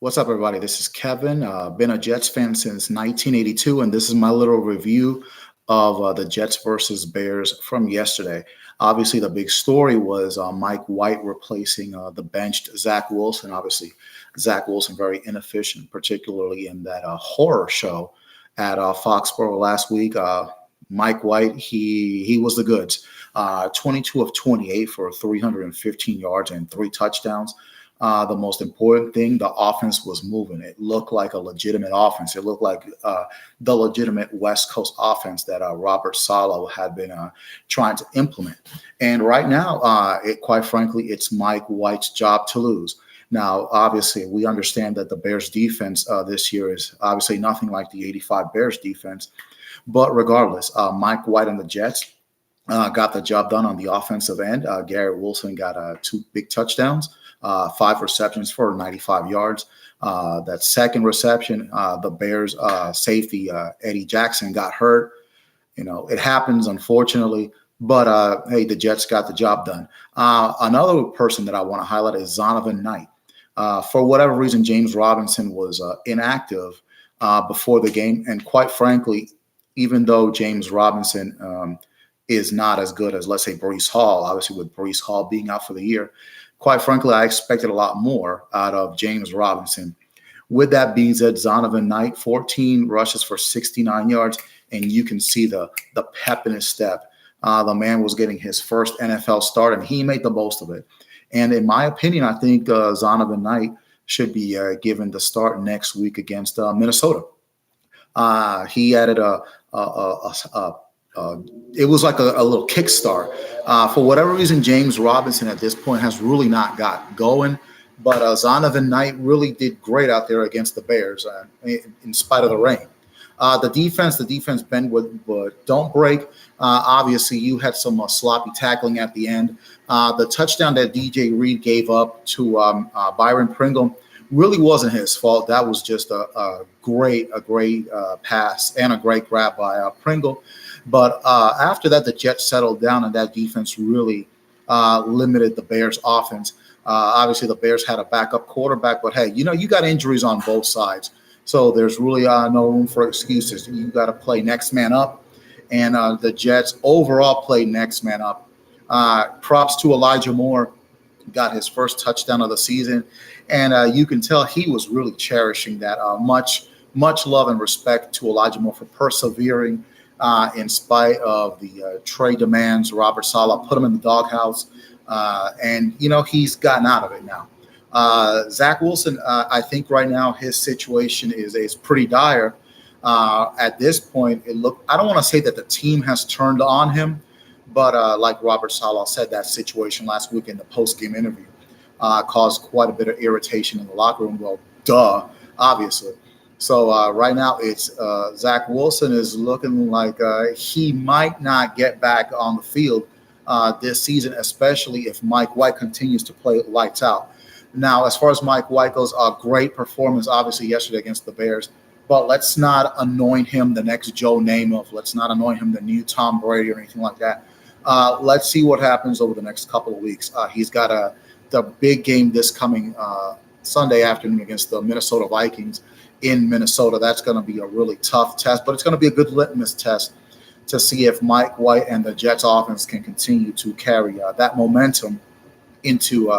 What's up, everybody? This is Kevin. Been a Jets fan since 1982, and this is my little review of the Jets versus Bears from yesterday. Obviously, the big story was Mike White replacing the benched Zach Wilson. Obviously, Zach Wilson very inefficient, particularly in that horror show at Foxborough last week. Mike White, he was the goods. 22 of 28 for 315 yards and 3 touchdowns. The most important thing, the offense was moving. It looked like a legitimate offense. It looked like the legitimate West Coast offense that Robert Saleh had been trying to implement. And right now, quite frankly, it's Mike White's job to lose. Now, obviously, we understand that the Bears defense this year is obviously nothing like the '85 Bears defense. But regardless, Mike White and the Jets got the job done on the offensive end. Garrett Wilson got 2 big touchdowns. 5 receptions for 95 yards. That second reception, the Bears safety Eddie Jackson got hurt. You know, it happens, unfortunately. But hey, the Jets got the job done. Another person that I want to highlight is Zonovan Knight. For whatever reason, James Robinson was inactive before the game, and quite frankly, even though James Robinson is not as good as, let's say, Breece Hall, obviously with Breece Hall being out for the year, quite frankly, I expected a lot more out of James Robinson. With that being said, Zonovan Knight, 14 rushes for 69 yards, and you can see the pep in his step. The man was getting his first NFL start, and he made the most of it. And in my opinion, I think Zonovan Knight should be given the start next week against Minnesota. He added it was like a little kickstart. For whatever reason, James Robinson at this point has really not got going. But Zonovan Knight really did great out there against the Bears in spite of the rain. The defense bend but don't break. Obviously, you had some sloppy tackling at the end. The touchdown that DJ Reed gave up to Byron Pringle really wasn't his fault. That was just a great pass and a great grab by Pringle. But after that, the Jets settled down, and that defense really limited the Bears' offense. Obviously, the Bears had a backup quarterback, but hey, you got injuries on both sides. So there's really no room for excuses. You got to play next man up, and the Jets overall played next man up. Props to Elijah Moore, got his first touchdown of the season, and you can tell he was really cherishing that. Much love and respect to Elijah Moore for persevering in spite of the trade demands. Robert Saleh put him in the doghouse, and he's gotten out of it now. Zach Wilson, I think right now his situation is pretty dire. At this point, I don't want to say that the team has turned on him, but like Robert Saleh said, that situation last week in the post-game interview caused quite a bit of irritation in the locker room. Well, obviously. So right now it's Zach Wilson is looking like he might not get back on the field this season, especially if Mike White continues to play lights out. Now, as far as Mike White goes, a great performance, obviously, yesterday against the Bears. But let's not anoint him the next Joe Namath. Let's not anoint him the new Tom Brady or anything like that. Let's see what happens over the next couple of weeks. He's got the big game this coming Sunday afternoon against the Minnesota Vikings in Minnesota. That's going to be a really tough test, but it's going to be a good litmus test to see if Mike White and the Jets offense can continue to carry that momentum into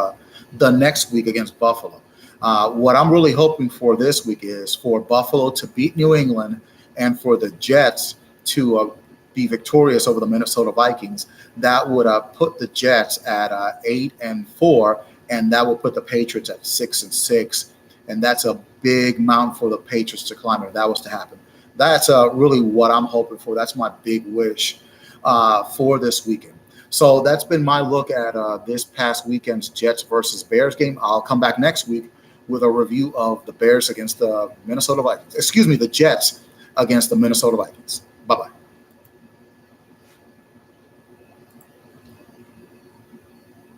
the next week against Buffalo. What I'm really hoping for this week is for Buffalo to beat New England and for the Jets to be victorious over the Minnesota Vikings. That would put the Jets at 8-4, and that will put the Patriots at 6-6. And that's a big mountain for the Patriots to climb if that was to happen. That's really what I'm hoping for. That's my big wish for this weekend. So that's been my look at this past weekend's Jets versus Bears game. I'll come back next week with a review of the Bears against the Minnesota Vikings. The Jets against the Minnesota Vikings. Bye-bye.